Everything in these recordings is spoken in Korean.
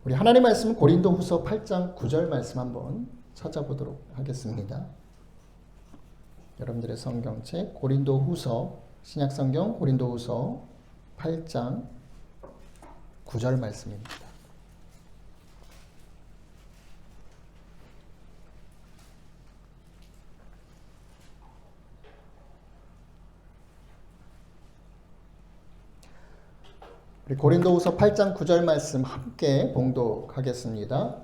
우리 하나님 말씀은 고린도후서 8장 9절 말씀 한번 찾아보도록 하겠습니다. 여러분들의 성경책 고린도후서 신약성경 고린도후서 8장 9절 말씀입니다. 우리 고린도후서 8장 9절 말씀 함께 봉독하겠습니다.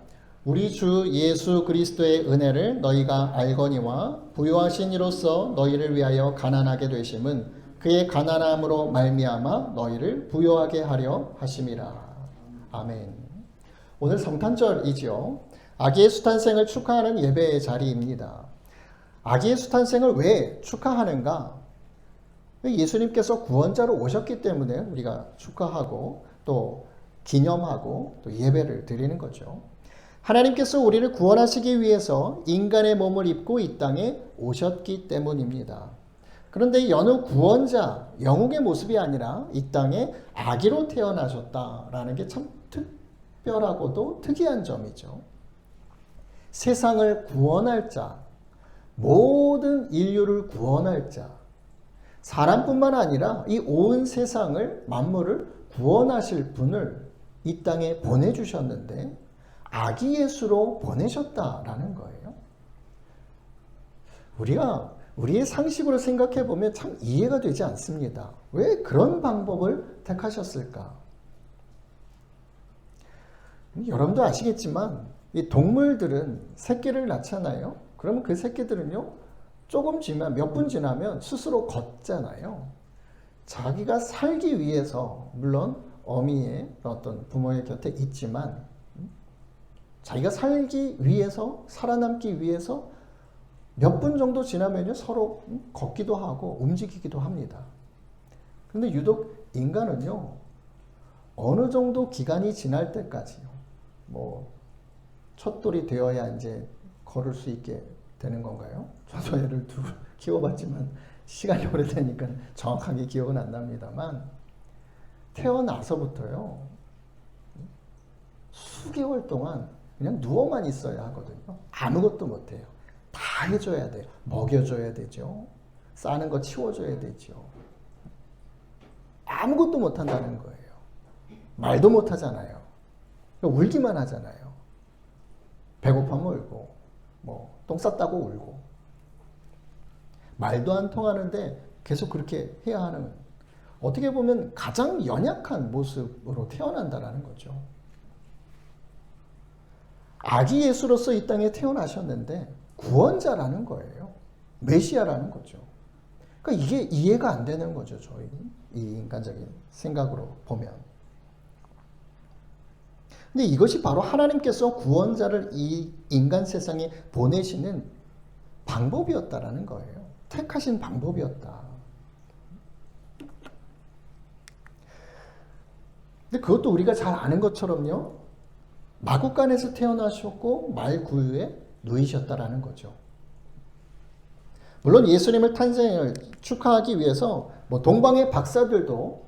우리 주 예수 그리스도의 은혜를 너희가 알거니와 부요하신 이로써 너희를 위하여 가난하게 되심은 그의 가난함으로 말미암아 너희를 부요하게 하려 하심이라. 아멘. 오늘 성탄절이지요. 아기 예수 탄생을 축하하는 예배의 자리입니다. 아기 예수 탄생을 왜 축하하는가? 예수님께서 구원자로 오셨기 때문에 우리가 축하하고 또 기념하고 또 예배를 드리는 거죠. 하나님께서 우리를 구원하시기 위해서 인간의 몸을 입고 이 땅에 오셨기 때문입니다. 그런데 여느 구원자, 영웅의 모습이 아니라 이 땅에 아기로 태어나셨다라는 게 참 특별하고도 특이한 점이죠. 세상을 구원할 자, 모든 인류를 구원할 자, 사람뿐만 아니라 이 온 세상을 만물을 구원하실 분을 이 땅에 보내주셨는데 아기 예수로 보내셨다라는 거예요. 우리가 우리의 상식으로 생각해 보면 참 이해가 되지 않습니다. 왜 그런 방법을 택하셨을까? 여러분도 아시겠지만 이 동물들은 새끼를 낳잖아요. 그러면 그 새끼들은요, 조금 지나면 몇 분 지나면 스스로 걷잖아요. 자기가 살기 위해서 물론 어미의 어떤 부모의 곁에 있지만 자기가 살기 위해서 살아남기 위해서 몇 분 정도 지나면요 서로 걷기도 하고 움직이기도 합니다. 그런데 유독 인간은요 어느 정도 기간이 지날 때까지요 뭐 첫돌이 되어야 이제 걸을 수 있게 되는 건가요? 저도 애를 둘 키워봤지만 시간이 오래되니까 정확하게 기억은 안 납니다만 태어나서부터요 수개월 동안 그냥 누워만 있어야 하거든요. 아무것도 못해요. 다 해줘야 돼요. 먹여줘야 되죠. 싸는 거 치워줘야 되죠. 아무것도 못한다는 거예요. 말도 못하잖아요. 울기만 하잖아요. 배고파면 울고 뭐 똥 쌌다고 울고 말도 안 통하는데 계속 그렇게 해야 하는, 어떻게 보면 가장 연약한 모습으로 태어난다라는 거죠. 아기 예수로서 이 땅에 태어나셨는데 구원자라는 거예요. 메시아라는 거죠. 그러니까 이게 이해가 안 되는 거죠. 저희 이 인간적인 생각으로 보면. 근데 이것이 바로 하나님께서 구원자를 이 인간 세상에 보내시는 방법이었다라는 거예요. 택하신 방법이었다. 근데 그것도 우리가 잘 아는 것처럼요. 마구간에서 태어나셨고 말구유에 누이셨다라는 거죠. 물론 예수님을 탄생을 축하하기 위해서 뭐 동방의 박사들도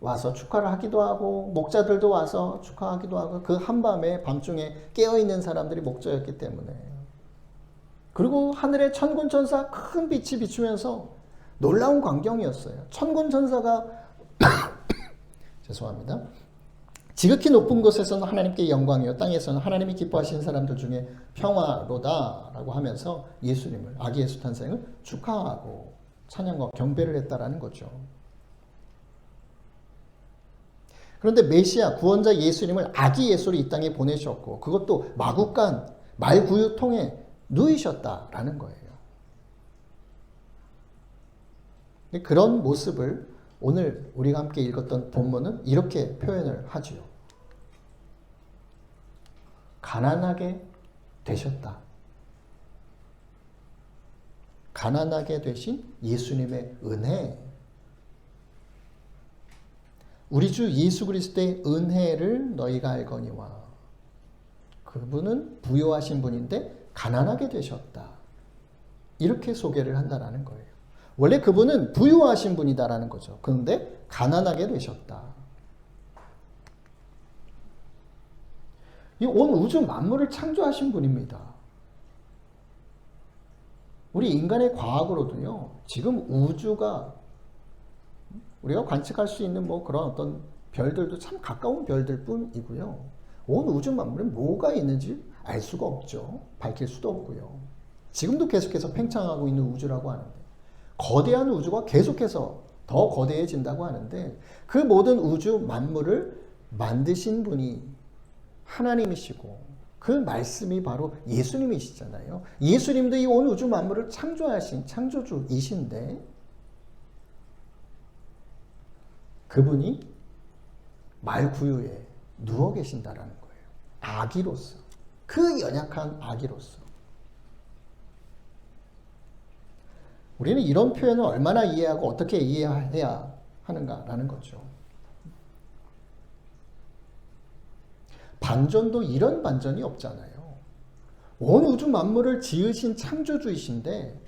와서 축하를 하기도 하고 목자들도 와서 축하하기도 하고 그 한밤에 밤중에 깨어있는 사람들이 목자였기 때문에, 그리고 하늘에 천군천사 큰 빛이 비추면서 놀라운 광경이었어요. 천군천사가 죄송합니다. 지극히 높은 곳에서는 하나님께 영광이요 땅에서는 하나님이 기뻐하시는 사람들 중에 평화로다라고 하면서 예수님을, 아기 예수 탄생을 축하하고 찬양과 경배를 했다라는 거죠. 그런데 메시아 구원자 예수님을 아기 예수로 이 땅에 보내셨고 그것도 마구간 말구유통에 누이셨다라는 거예요. 그런 모습을 오늘 우리가 함께 읽었던 본문은 이렇게 표현을 하지요. 가난하게 되셨다. 가난하게 되신 예수님의 은혜. 우리 주 예수 그리스도의 은혜를 너희가 알거니와. 그분은 부요하신 분인데 가난하게 되셨다. 이렇게 소개를 한다라는 거예요. 원래 그분은 부유하신 분이다라는 거죠. 그런데 가난하게 되셨다. 이 온 우주 만물을 창조하신 분입니다. 우리 인간의 과학으로도요, 지금 우주가 우리가 관측할 수 있는 뭐 그런 어떤 별들도 참 가까운 별들 뿐이고요. 온 우주 만물에 뭐가 있는지 알 수가 없죠. 밝힐 수도 없고요. 지금도 계속해서 팽창하고 있는 우주라고 하는데, 거대한 우주가 계속해서 더 거대해진다고 하는데, 그 모든 우주 만물을 만드신 분이 하나님이시고 그 말씀이 바로 예수님이시잖아요. 예수님도 이 온 우주 만물을 창조하신 창조주이신데, 그분이 말구유에 누워 계신다라는 거예요. 아기로서, 그 연약한 아기로서. 우리는 이런 표현을 얼마나 이해하고 어떻게 이해해야 하는가라는 거죠. 반전도 이런 반전이 없잖아요. 온 우주 만물을 지으신 창조주이신데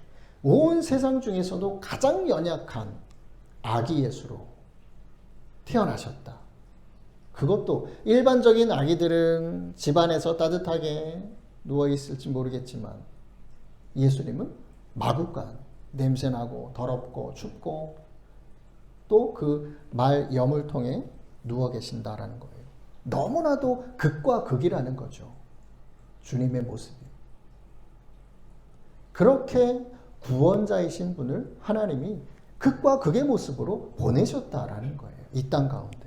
온 세상 중에서도 가장 연약한 아기 예수로 태어나셨다. 그것도 일반적인 아기들은 집안에서 따뜻하게 누워있을지 모르겠지만, 예수님은 마구간, 냄새나고 더럽고 춥고 또 그 말 여물통에 누워 계신다라는 거예요. 너무나도 극과 극이라는 거죠. 주님의 모습이. 그렇게 구원자이신 분을 하나님이 극과 극의 모습으로 보내셨다라는 거예요. 이 땅 가운데.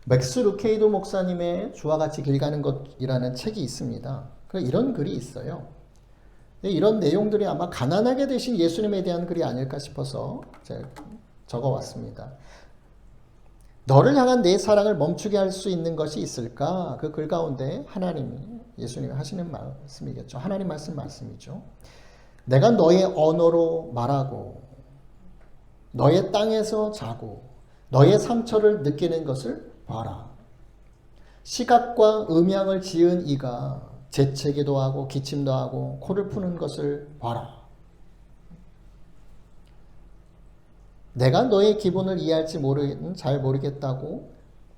맥스 루케이도 목사님의 주와 같이 길 가는 것이라는 책이 있습니다. 이런 글이 있어요. 이런 내용들이 아마 가난하게 되신 예수님에 대한 글이 아닐까 싶어서 제가 적어왔습니다. 너를 향한 내 사랑을 멈추게 할 수 있는 것이 있을까? 그 글 가운데 하나님이, 예수님이 하시는 말씀이겠죠. 하나님 말씀이죠. 내가 너의 언어로 말하고 너의 땅에서 자고 너의 상처를 느끼는 것을 봐라. 시각과 음향을 지은 이가 재채기도 하고 기침도 하고 코를 푸는 것을 봐라. 내가 너의 기분을 이해할지 잘 모르겠다고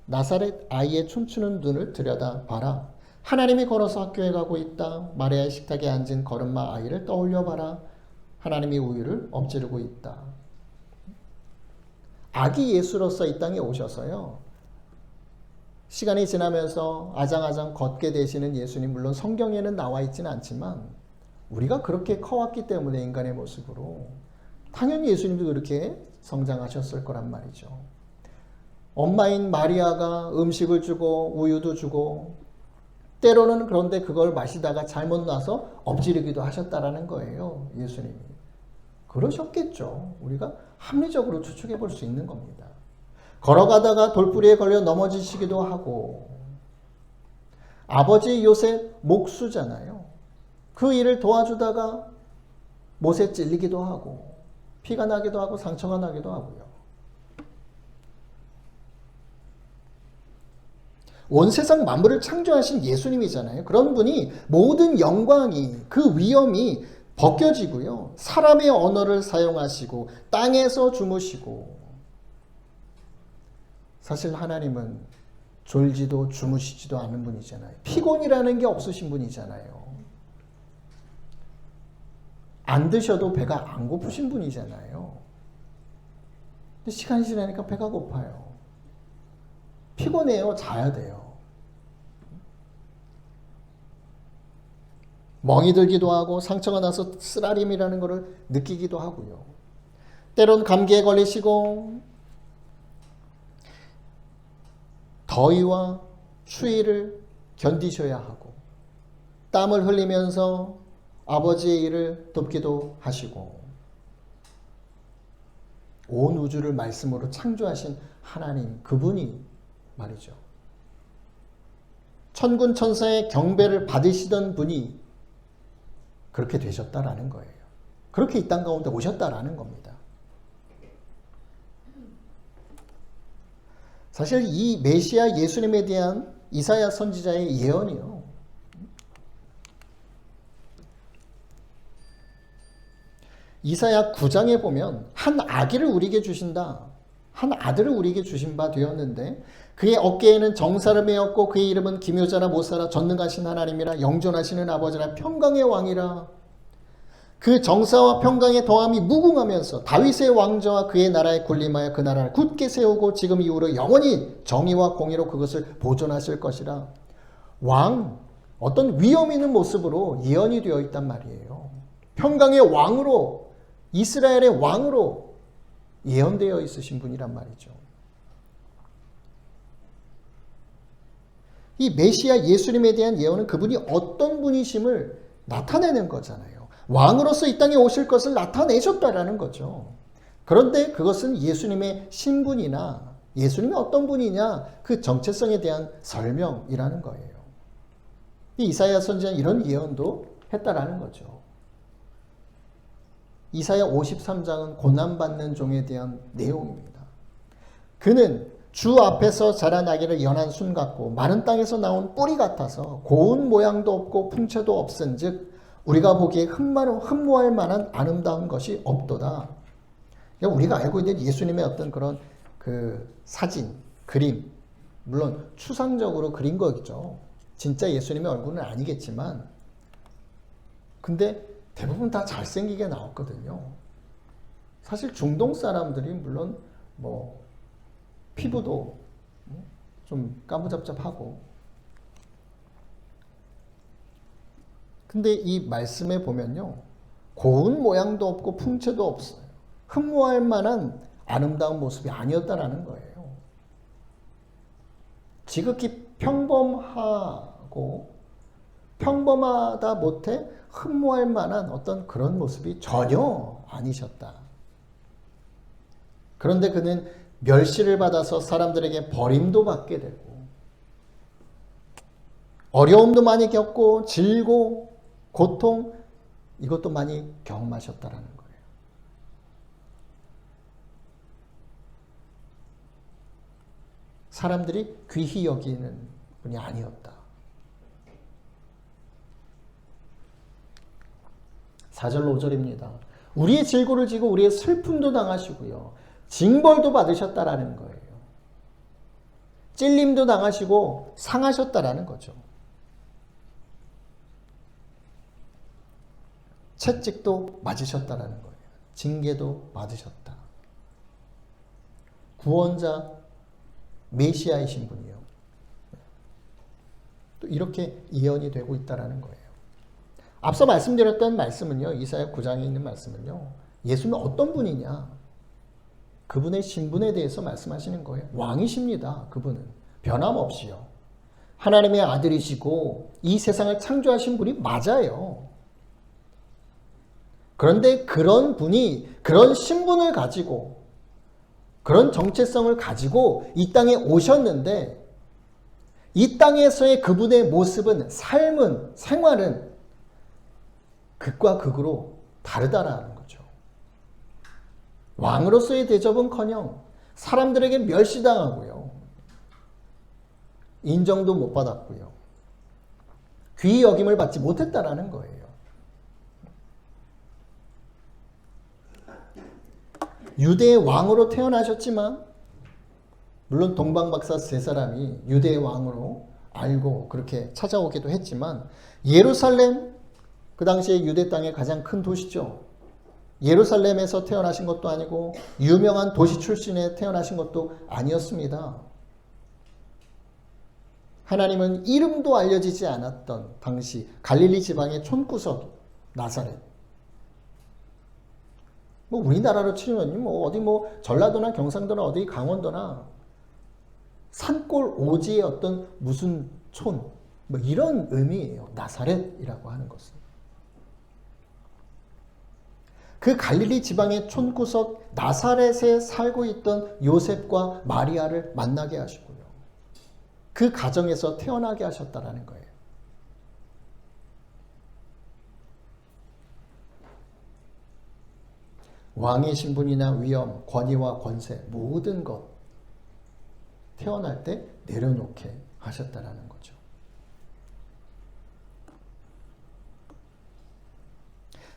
나사렛 아이의 춤추는 눈을 들여다 봐라. 하나님이 걸어서 학교에 가고 있다. 마리아의 식탁에 앉은 걸음마 아이를 떠올려 봐라. 하나님이 우유를 엎지르고 있다. 아기 예수로서 이 땅에 오셔서요, 시간이 지나면서 아장아장 걷게 되시는 예수님, 물론 성경에는 나와 있지는 않지만 우리가 그렇게 커왔기 때문에 인간의 모습으로 당연히 예수님도 그렇게 성장하셨을 거란 말이죠. 엄마인 마리아가 음식을 주고 우유도 주고 때로는 그런데 그걸 마시다가 잘못 나서 엎지르기도 하셨다라는 거예요. 예수님이. 그러셨겠죠. 우리가 합리적으로 추측해 볼 수 있는 겁니다. 걸어가다가 돌부리에 걸려 넘어지시기도 하고, 아버지 요셉 목수잖아요. 그 일을 도와주다가 못에 찔리기도 하고 피가 나기도 하고 상처가 나기도 하고요. 온 세상 만물을 창조하신 예수님이잖아요. 그런 분이 모든 영광이, 그 위엄이 벗겨지고요, 사람의 언어를 사용하시고 땅에서 주무시고, 사실 하나님은 졸지도 주무시지도 않는 분이잖아요. 피곤이라는 게 없으신 분이잖아요. 안 드셔도 배가 안 고프신 분이잖아요. 근데 시간이 지나니까 배가 고파요. 피곤해요. 자야 돼요. 멍이 들기도 하고 상처가 나서 쓰라림이라는 것을 느끼기도 하고요. 때론 감기에 걸리시고 더위와 추위를 견디셔야 하고 땀을 흘리면서 아버지의 일을 돕기도 하시고, 온 우주를 말씀으로 창조하신 하나님, 그분이 말이죠, 천군 천사의 경배를 받으시던 분이 그렇게 되셨다라는 거예요. 그렇게 이 땅 가운데 오셨다라는 겁니다. 사실 이 메시아 예수님에 대한 이사야 선지자의 예언이요, 이사야 9장에 보면 한 아기를 우리에게 주신다. 한 아들을 우리에게 주신 바 되었는데 그의 어깨에는 정사를 메었고 그의 이름은 기묘자라 못살아 전능하신 하나님이라 영존하시는 아버지라 평강의 왕이라. 그 정사와 평강의 더함이 무궁하면서 다윗의 왕좌와 그의 나라에 군림하여 그 나라를 굳게 세우고 지금 이후로 영원히 정의와 공의로 그것을 보존하실 것이라. 왕, 어떤 위험 있는 모습으로 예언이 되어 있단 말이에요. 평강의 왕으로, 이스라엘의 왕으로 예언되어 있으신 분이란 말이죠. 이 메시아 예수님에 대한 예언은 그분이 어떤 분이심을 나타내는 거잖아요. 왕으로서 이 땅에 오실 것을 나타내셨다라는 거죠. 그런데 그것은 예수님의 신분이나 예수님이 어떤 분이냐 그 정체성에 대한 설명이라는 거예요. 이사야 선지자는 이런 예언도 했다라는 거죠. 이사야 53장은 고난받는 종에 대한 내용입니다. 그는 주 앞에서 자라나기를 연한 순 같고 마른 땅에서 나온 뿌리 같아서 고운 모양도 없고 풍채도 없은즉 우리가 보기에 흠모할 만한 아름다운 것이 없도다. 우리가 알고 있는 예수님의 어떤 그런 그 사진, 그림, 물론 추상적으로 그린 거겠죠. 진짜 예수님의 얼굴은 아니겠지만, 근데 대부분 다 잘생기게 나왔거든요. 사실 중동 사람들이 물론 뭐 피부도 좀 까무잡잡하고, 근데 이 말씀에 보면요, 고운 모양도 없고 풍채도 없어요. 흠모할 만한 아름다운 모습이 아니었다라는 거예요. 지극히 평범하고 평범하다 못해 흠모할 만한 어떤 그런 모습이 전혀 아니셨다. 그런데 그는 멸시를 받아서 사람들에게 버림도 받게 되고 어려움도 많이 겪고 질고 고통 이것도 많이 경험하셨다라는 거예요. 사람들이 귀히 여기는 분이 아니었다. 4절 5절입니다. 우리의 질고를 지고 우리의 슬픔도 당하시고요. 징벌도 받으셨다라는 거예요. 찔림도 당하시고 상하셨다라는 거죠. 채찍도 맞으셨다라는 거예요. 징계도 받으셨다. 구원자 메시아이신 분이요. 또 이렇게 예언이 되고 있다라는 거예요. 앞서 말씀드렸던 말씀은요. 이사야 9장에 있는 말씀은요. 예수는 어떤 분이냐? 그분의 신분에 대해서 말씀하시는 거예요. 왕이십니다. 그분은. 변함없이요. 하나님의 아들이시고 이 세상을 창조하신 분이 맞아요. 그런데 그런 분이 그런 신분을 가지고 그런 정체성을 가지고 이 땅에 오셨는데 이 땅에서의 그분의 모습은 삶은 생활은 극과 극으로 다르다라는 거죠. 왕으로서의 대접은커녕 사람들에게 멸시당하고요. 인정도 못 받았고요. 귀히 여김을 받지 못했다라는 거예요. 유대의 왕으로 태어나셨지만 물론 동방박사 세 사람이 유대의 왕으로 알고 그렇게 찾아오기도 했지만 예루살렘 그 당시에 유대 땅의 가장 큰 도시죠. 예루살렘에서 태어나신 것도 아니고 유명한 도시 출신에 태어나신 것도 아니었습니다. 하나님은 이름도 알려지지 않았던 당시 갈릴리 지방의 촌구석 나사렛. 뭐 우리나라로 치면 뭐 어디 뭐 전라도나 경상도나 어디 강원도나 산골 오지의 어떤 무슨 촌 뭐 이런 의미예요. 나사렛이라고 하는 것은. 그 갈릴리 지방의 촌구석 나사렛에 살고 있던 요셉과 마리아를 만나게 하시고요. 그 가정에서 태어나게 하셨다라는 거예요. 왕의 신분이나 위엄, 권위와 권세 모든 것 태어날 때 내려놓게 하셨다라는 거죠.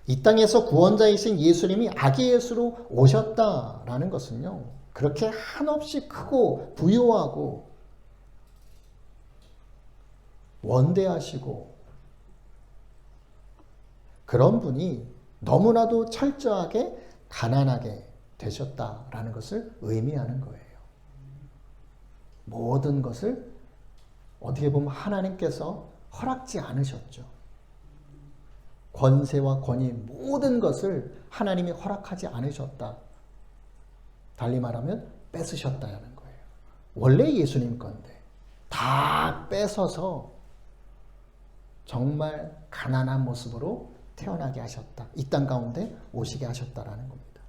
이 땅에서 구원자이신 예수님이 아기 예수로 오셨다라는 것은요. 그렇게 한없이 크고 부유하고 원대하시고 그런 분이 너무나도 철저하게 가난하게 되셨다라는 것을 의미하는 거예요. 모든 것을 어떻게 보면 하나님께서 허락지 않으셨죠. 권세와 권위 모든 것을 하나님이 허락하지 않으셨다. 달리 말하면 뺏으셨다는 거예요. 원래 예수님 건데 다 뺏어서 정말 가난한 모습으로 태어나게 하셨다. 이 땅 가운데 오시게 하셨다라는 겁니다.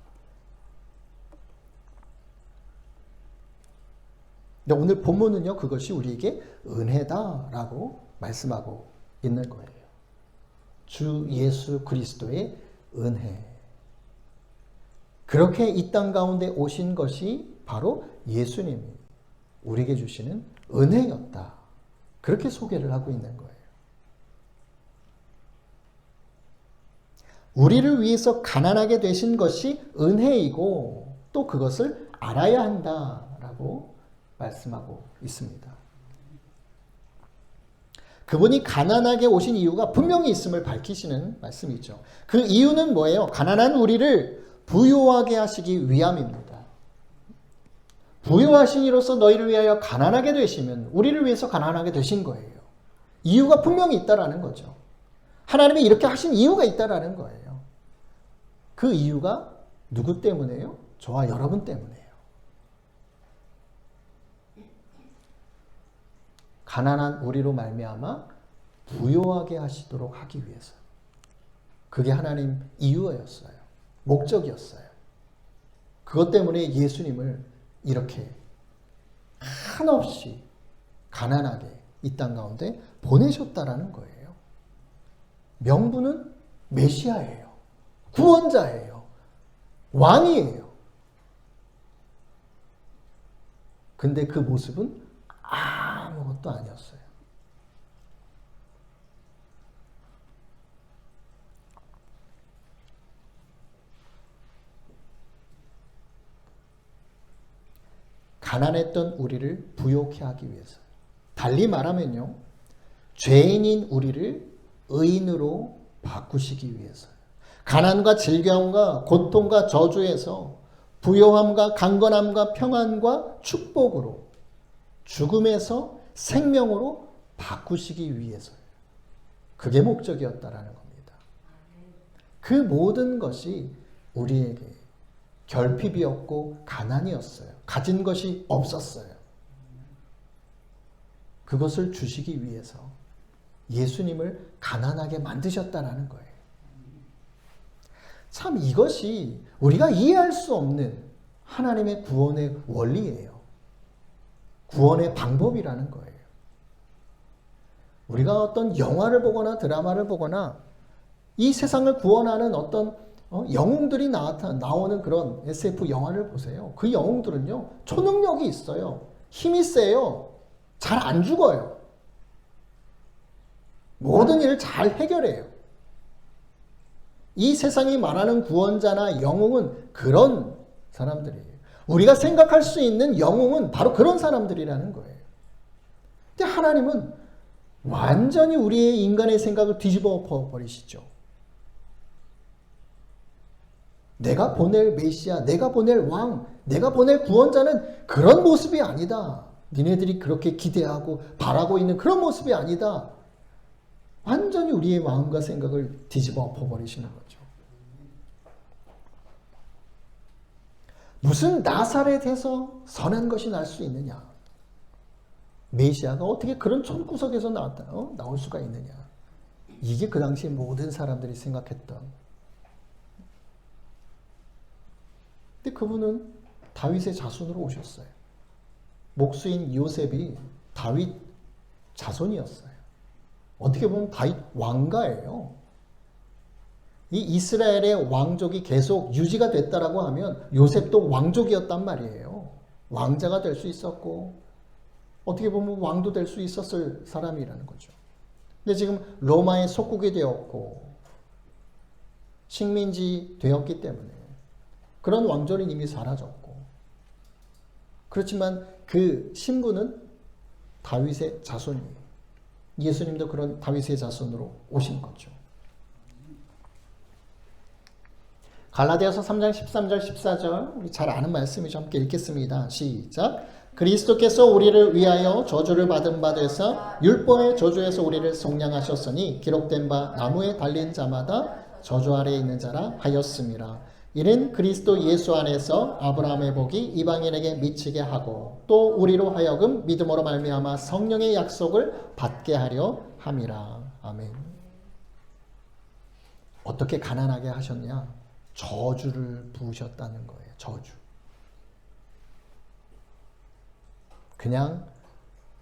근데 오늘 본문은요, 그것이 우리에게 은혜다라고 말씀하고 있는 거예요. 주 예수 그리스도의 은혜. 그렇게 이 땅 가운데 오신 것이 바로 예수님이 우리에게 주시는 은혜였다. 그렇게 소개를 하고 있는 거예요. 우리를 위해서 가난하게 되신 것이 은혜이고 또 그것을 알아야 한다라고 말씀하고 있습니다. 그분이 가난하게 오신 이유가 분명히 있음을 밝히시는 말씀이죠. 그 이유는 뭐예요? 가난한 우리를 부유하게 하시기 위함입니다. 부유하신 이로서 너희를 위하여 가난하게 되시면 우리를 위해서 가난하게 되신 거예요. 이유가 분명히 있다라는 거죠. 하나님이 이렇게 하신 이유가 있다라는 거예요. 그 이유가 누구 때문에요? 저와 여러분 때문에요. 가난한 우리로 말미암아 부유하게 하시도록 하기 위해서. 그게 하나님 이유였어요. 목적이었어요. 그것 때문에 예수님을 이렇게 한없이 가난하게 이 땅 가운데 보내셨다라는 거예요. 명분은 메시아예요. 구원자예요. 왕이에요. 근데 그 모습은 아무것도 아니었어요. 가난했던 우리를 부욕해 하기 위해서. 달리 말하면요, 죄인인 우리를 의인으로 바꾸시기 위해서. 가난과 질병과 고통과 저주에서 부요함과 강건함과 평안과 축복으로, 죽음에서 생명으로 바꾸시기 위해서요. 그게 목적이었다라는 겁니다. 그 모든 것이 우리에게 결핍이었고 가난이었어요. 가진 것이 없었어요. 그것을 주시기 위해서 예수님을 가난하게 만드셨다라는 거예요. 참 이것이 우리가 이해할 수 없는 하나님의 구원의 원리예요. 구원의 방법이라는 거예요. 우리가 어떤 영화를 보거나 드라마를 보거나 이 세상을 구원하는 어떤 영웅들이 나오는 그런 SF 영화를 보세요. 그 영웅들은요, 초능력이 있어요. 힘이 세요. 잘 안 죽어요. 모든 일을 잘 해결해요. 이 세상이 말하는 구원자나 영웅은 그런 사람들이에요. 우리가 생각할 수 있는 영웅은 바로 그런 사람들이라는 거예요. 근데 하나님은 완전히 우리의 인간의 생각을 뒤집어 버리시죠. 내가 보낼 메시아, 내가 보낼 왕, 내가 보낼 구원자는 그런 모습이 아니다. 니네들이 그렇게 기대하고 바라고 있는 그런 모습이 아니다. 완전히 우리의 마음과 생각을 뒤집어 엎어버리시는 거죠. 무슨 나사렛에서 선한 것이 날 수 있느냐? 메시아가 어떻게 그런 촌구석에서 나올 수가 있느냐? 이게 그 당시 모든 사람들이 생각했던. 근데 그분은 다윗의 자손으로 오셨어요. 목수인 요셉이 다윗 자손이었어요. 어떻게 보면 다윗 왕가예요. 이 이스라엘의 왕족이 계속 유지가 됐다라고 하면 요셉도 왕족이었단 말이에요. 왕자가 될 수 있었고 어떻게 보면 왕도 될 수 있었을 사람이라는 거죠. 근데 지금 로마의 속국이 되었고 식민지 되었기 때문에 그런 왕조는 이미 사라졌고 그렇지만 그 신부는 다윗의 자손이에요. 예수님도 그런 다윗의 자손으로 오신 거죠. 갈라디아서 3장 13절 14절 우리 잘 아는 말씀이죠. 함께 읽겠습니다. 시작. 그리스도께서 우리를 위하여 저주를 받은 바 되사 율법의 저주에서 우리를 속량하셨으니 기록된 바 나무에 달린 자마다 저주 아래에 있는 자라 하였음이라. 이는 그리스도 예수 안에서 아브라함의 복이 이방인에게 미치게 하고 또 우리로 하여금 믿음으로 말미암아 성령의 약속을 받게 하려 함이라. 아멘. 어떻게 가난하게 하셨냐? 저주를 부으셨다는 거예요. 저주. 그냥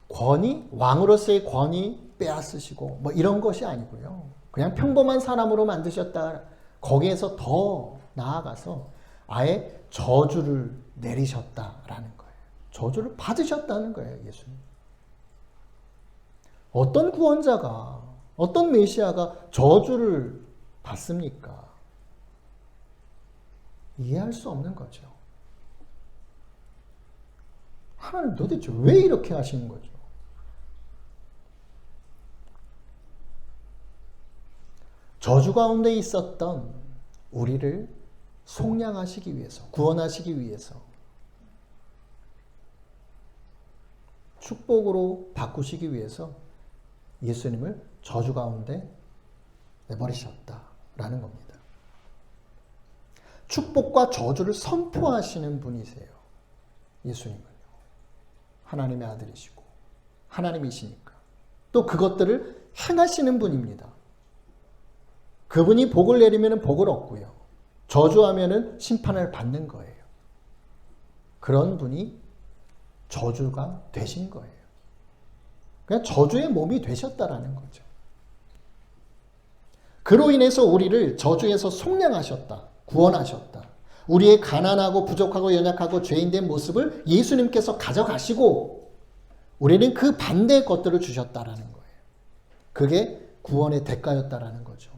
권위, 왕으로서의 권위 빼앗으시고 뭐 이런 것이 아니고요. 그냥 평범한 사람으로 만드셨다. 거기에서 더 나아가서 아예 저주를 내리셨다라는 거예요. 저주를 받으셨다는 거예요. 예수님. 어떤 구원자가, 어떤 메시아가 저주를 받습니까? 이해할 수 없는 거죠. 하나님 도대체 왜 이렇게 하시는 거죠? 저주 가운데 있었던 우리를 속량하시기 위해서, 구원하시기 위해서 축복으로 바꾸시기 위해서 예수님을 저주 가운데 내버리셨다라는 겁니다. 축복과 저주를 선포하시는 분이세요. 예수님은요. 하나님의 아들이시고 하나님이시니까. 또 그것들을 행하시는 분입니다. 그분이 복을 내리면 복을 얻고요. 저주하면 심판을 받는 거예요. 그런 분이 저주가 되신 거예요. 그냥 저주의 몸이 되셨다라는 거죠. 그로 인해서 우리를 저주에서 속량하셨다. 구원하셨다. 우리의 가난하고 부족하고 연약하고 죄인된 모습을 예수님께서 가져가시고 우리는 그 반대의 것들을 주셨다라는 거예요. 그게 구원의 대가였다라는 거죠.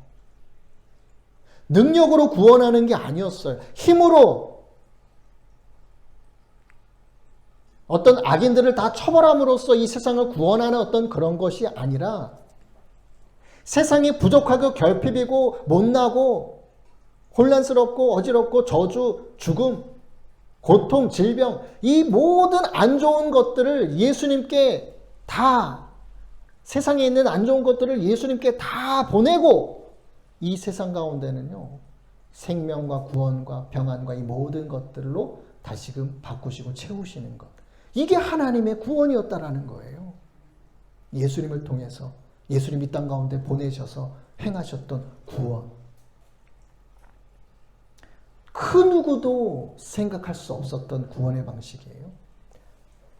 능력으로 구원하는 게 아니었어요. 힘으로 어떤 악인들을 다 처벌함으로써 이 세상을 구원하는 어떤 그런 것이 아니라 세상이 부족하고 결핍이고 못나고 혼란스럽고 어지럽고 저주, 죽음, 고통, 질병 이 모든 안 좋은 것들을 예수님께 다 세상에 있는 안 좋은 것들을 예수님께 다 보내고 이 세상 가운데는요 생명과 구원과 평안과 이 모든 것들로 다시금 바꾸시고 채우시는 것 이게 하나님의 구원이었다라는 거예요. 예수님을 통해서 예수님 이 땅 가운데 보내셔서 행하셨던 구원 그 누구도 생각할 수 없었던 구원의 방식이에요.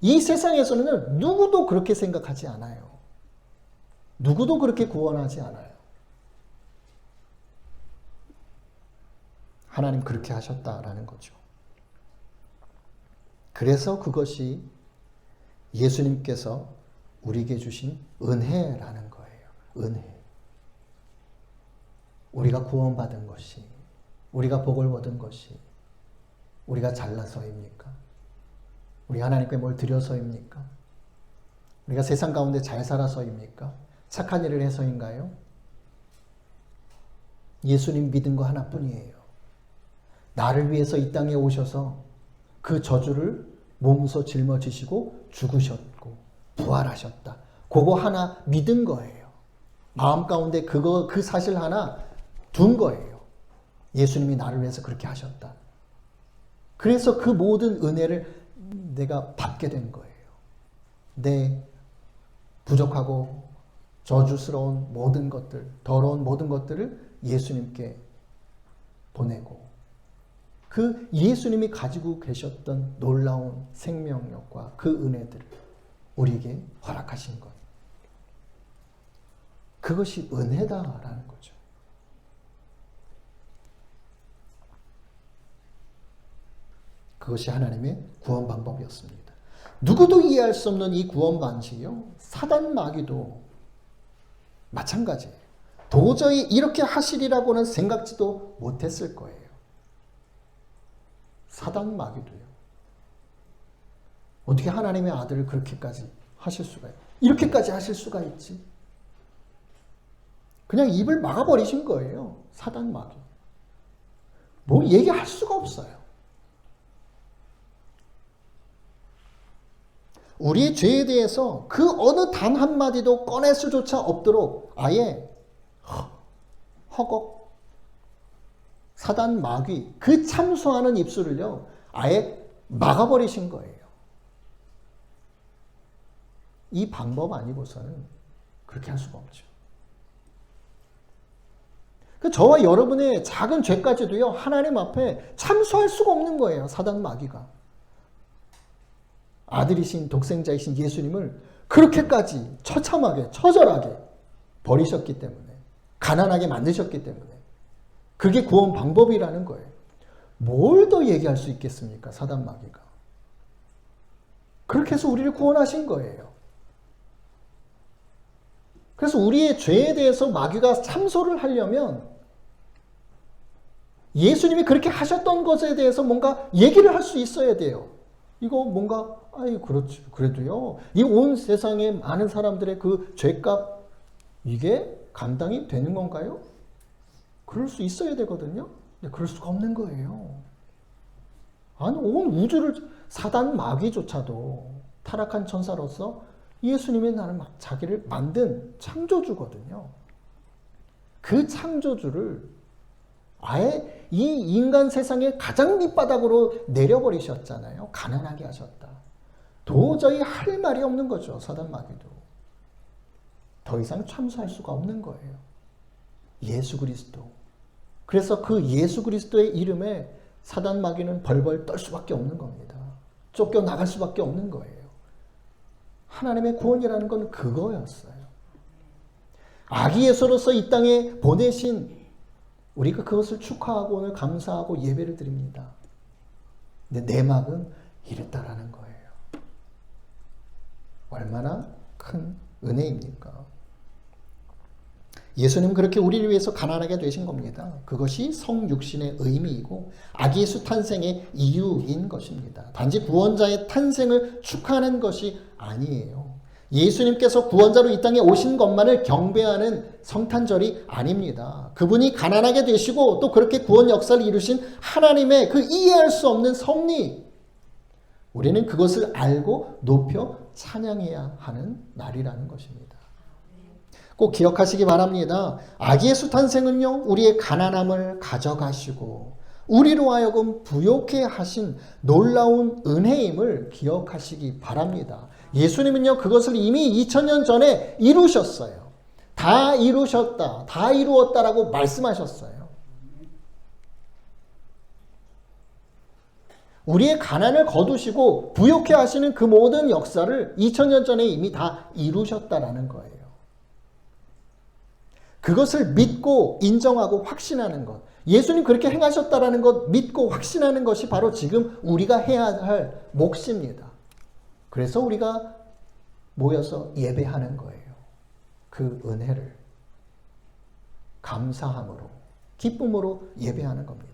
이 세상에서는 누구도 그렇게 생각하지 않아요. 누구도 그렇게 구원하지 않아요. 하나님 그렇게 하셨다라는 거죠. 그래서 그것이 예수님께서 우리에게 주신 은혜라는 거예요. 은혜. 우리가 구원받은 것이 우리가 복을 얻은 것이 우리가 잘나서입니까? 우리 하나님께 뭘 드려서입니까? 우리가 세상 가운데 잘 살아서입니까? 착한 일을 해서인가요? 예수님 믿은 거 하나뿐이에요. 나를 위해서 이 땅에 오셔서 그 저주를 몸소 짊어지시고 죽으셨고 부활하셨다. 그거 하나 믿은 거예요. 마음 가운데 그 사실 하나 둔 거예요. 예수님이 나를 위해서 그렇게 하셨다. 그래서 그 모든 은혜를 내가 받게 된 거예요. 내 부족하고 저주스러운 모든 것들, 더러운 모든 것들을 예수님께 보내고 그 예수님이 가지고 계셨던 놀라운 생명력과 그 은혜들을 우리에게 허락하신 것. 그것이 은혜다라는 거죠. 그것이 하나님의 구원 방법이었습니다. 누구도 이해할 수 없는 이 구원 방식이요. 사단 마귀도 마찬가지예요. 도저히 이렇게 하시리라고는 생각지도 못했을 거예요. 사단 마귀도요. 어떻게 하나님의 아들을 그렇게까지 하실 수가 있지? 이렇게까지 하실 수가 있지? 그냥 입을 막아버리신 거예요. 사단 마귀. 뭐 얘기할 수가 없어요. 우리의 죄에 대해서 그 어느 단 한마디도 꺼낼 수조차 없도록 아예 허걱, 사단 마귀, 그 참소하는 입술을요, 아예 막아버리신 거예요. 이 방법 아니고서는 그렇게 할 수가 없죠. 저와 여러분의 작은 죄까지도요, 하나님 앞에 참소할 수가 없는 거예요, 사단 마귀가. 아들이신 독생자이신 예수님을 그렇게까지 처참하게, 처절하게 버리셨기 때문에, 가난하게 만드셨기 때문에, 그게 구원 방법이라는 거예요. 뭘 더 얘기할 수 있겠습니까, 사단 마귀가. 그렇게 해서 우리를 구원하신 거예요. 그래서 우리의 죄에 대해서 마귀가 참소를 하려면 예수님이 그렇게 하셨던 것에 대해서 뭔가 얘기를 할 수 있어야 돼요. 이거 뭔가 그렇지, 그래도요, 이 온 세상에 많은 사람들의 그 죄값, 이게 감당이 되는 건가요? 그럴 수 있어야 되거든요. 근데 그럴 수가 없는 거예요. 아니, 온 우주를, 사단 마귀조차도 타락한 천사로서 예수님이 나는 자기를 만든 창조주거든요. 그 창조주를 아예 이 인간 세상의 가장 밑바닥으로 내려버리셨잖아요. 가난하게 하셨다. 도저히 할 말이 없는 거죠, 사단 마귀도. 더 이상 참소할 수가 없는 거예요. 예수 그리스도. 그래서 그 예수 그리스도의 이름에 사단 마귀는 벌벌 떨 수밖에 없는 겁니다. 쫓겨나갈 수밖에 없는 거예요. 하나님의 구원이라는 건 그거였어요. 아기 예수로서 이 땅에 보내신 우리가 그것을 축하하고 오늘 감사하고 예배를 드립니다. 근데 내막은 이랬다라는 거예요. 얼마나 큰 은혜입니까? 예수님은 그렇게 우리를 위해서 가난하게 되신 겁니다. 그것이 성육신의 의미이고 아기 예수 탄생의 이유인 것입니다. 단지 구원자의 탄생을 축하하는 것이 아니에요. 예수님께서 구원자로 이 땅에 오신 것만을 경배하는 성탄절이 아닙니다. 그분이 가난하게 되시고 또 그렇게 구원 역사를 이루신 하나님의 그 이해할 수 없는 섭리, 우리는 그것을 알고 높여 찬양해야 하는 날이라는 것입니다. 꼭 기억하시기 바랍니다. 아기 예수 탄생은요, 우리의 가난함을 가져가시고 우리로 하여금 부욕해 하신 놀라운 은혜임을 기억하시기 바랍니다. 예수님은요, 그것을 이미 2000년 전에 이루셨어요. 다 이루셨다, 다 이루었다라고 말씀하셨어요. 우리의 가난을 거두시고 부욕해 하시는 그 모든 역사를 2000년 전에 이미 다 이루셨다라는 거예요. 그것을 믿고 인정하고 확신하는 것, 예수님 그렇게 행하셨다라는 것 믿고 확신하는 것이 바로 지금 우리가 해야 할 몫입니다. 그래서 우리가 모여서 예배하는 거예요. 그 은혜를 감사함으로, 기쁨으로 예배하는 겁니다.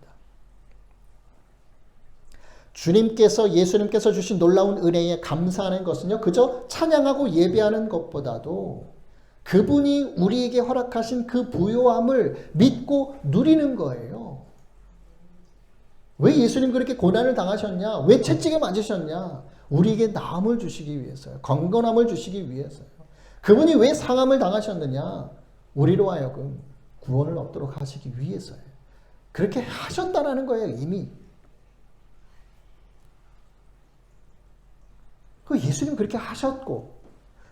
예수님께서 주신 놀라운 은혜에 감사하는 것은요, 그저 찬양하고 예배하는 것보다도 그분이 우리에게 허락하신 그 부요함을 믿고 누리는 거예요. 왜 예수님 그렇게 고난을 당하셨냐? 왜 채찍에 맞으셨냐? 우리에게 나음을 주시기 위해서요. 건건함을 주시기 위해서요. 그분이 왜 상함을 당하셨느냐? 우리로 하여금 구원을 얻도록 하시기 위해서요. 그렇게 하셨다라는 거예요, 이미. 그 예수님 그렇게 하셨고,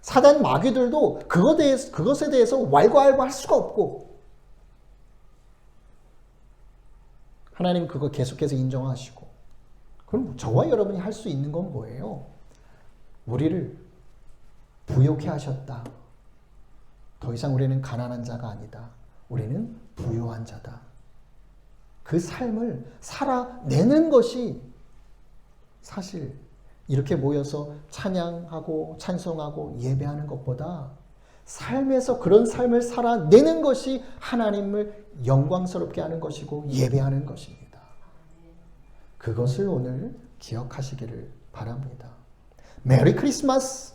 사단 마귀들도 그것에 대해서 왈가왈부할 수가 없고, 하나님 그거 계속해서 인정하시고, 그럼 저와 여러분이 할 수 있는 건 뭐예요? 우리를 부욕해 하셨다. 더 이상 우리는 가난한 자가 아니다. 우리는 부요한 자다. 그 삶을 살아내는 것이 사실 이렇게 모여서 찬양하고 찬송하고 예배하는 것보다 삶에서 그런 삶을 살아내는 것이 하나님을 영광스럽게 하는 것이고 예배하는 것입니다. 그것을 오늘 기억하시기를 바랍니다. 메리 크리스마스!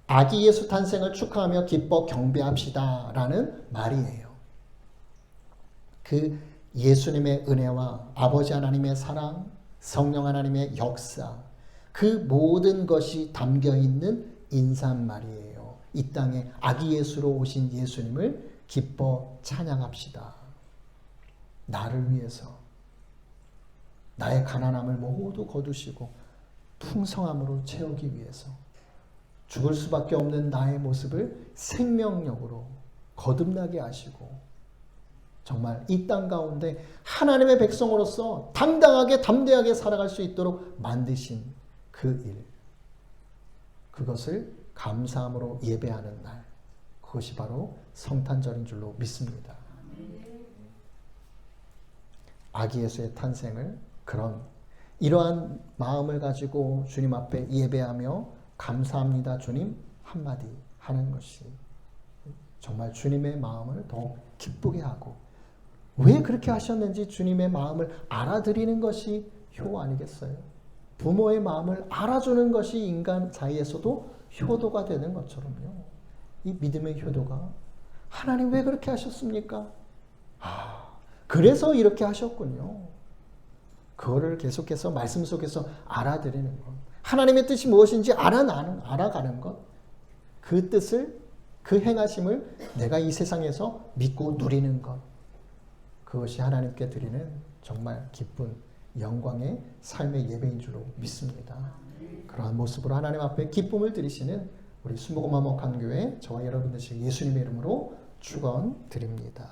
아기 예수 탄생을 축하하며 기뻐 경배합시다 라는 말이에요. 그 예수님의 은혜와 아버지 하나님의 사랑, 성령 하나님의 역사, 그 모든 것이 담겨있는 인사말이에요. 이 땅에 아기 예수로 오신 예수님을 기뻐 찬양합시다. 나를 위해서 나의 가난함을 모두 거두시고 풍성함으로 채우기 위해서 죽을 수밖에 없는 나의 모습을 생명력으로 거듭나게 하시고 정말 이 땅 가운데 하나님의 백성으로서 당당하게 담대하게 살아갈 수 있도록 만드신 그 일, 그것을 감사함으로 예배하는 날, 그것이 바로 성탄절인 줄로 믿습니다. 아기 예수의 탄생을 이러한 마음을 가지고 주님 앞에 예배하며 감사합니다 주님 한마디 하는 것이 정말 주님의 마음을 더 기쁘게 하고, 왜 그렇게 하셨는지 주님의 마음을 알아들이는 것이 효 아니겠어요? 부모의 마음을 알아주는 것이 인간 사이에서도 효도가 되는 것처럼요. 이 믿음의 효도가 하나님 왜 그렇게 하셨습니까? 그래서 이렇게 하셨군요. 그거를 계속해서 말씀 속에서 알아들이는 것. 하나님의 뜻이 무엇인지 알아가는 것. 그 뜻을, 그 행하심을 내가 이 세상에서 믿고 누리는 것. 그것이 하나님께 드리는 정말 기쁜 영광의 삶의 예배인 줄로 믿습니다. 그러한 모습으로 하나님 앞에 기쁨을 드리시는 우리 순복음 화목한교회 저와 여러분들 예수님의 이름으로 축원드립니다.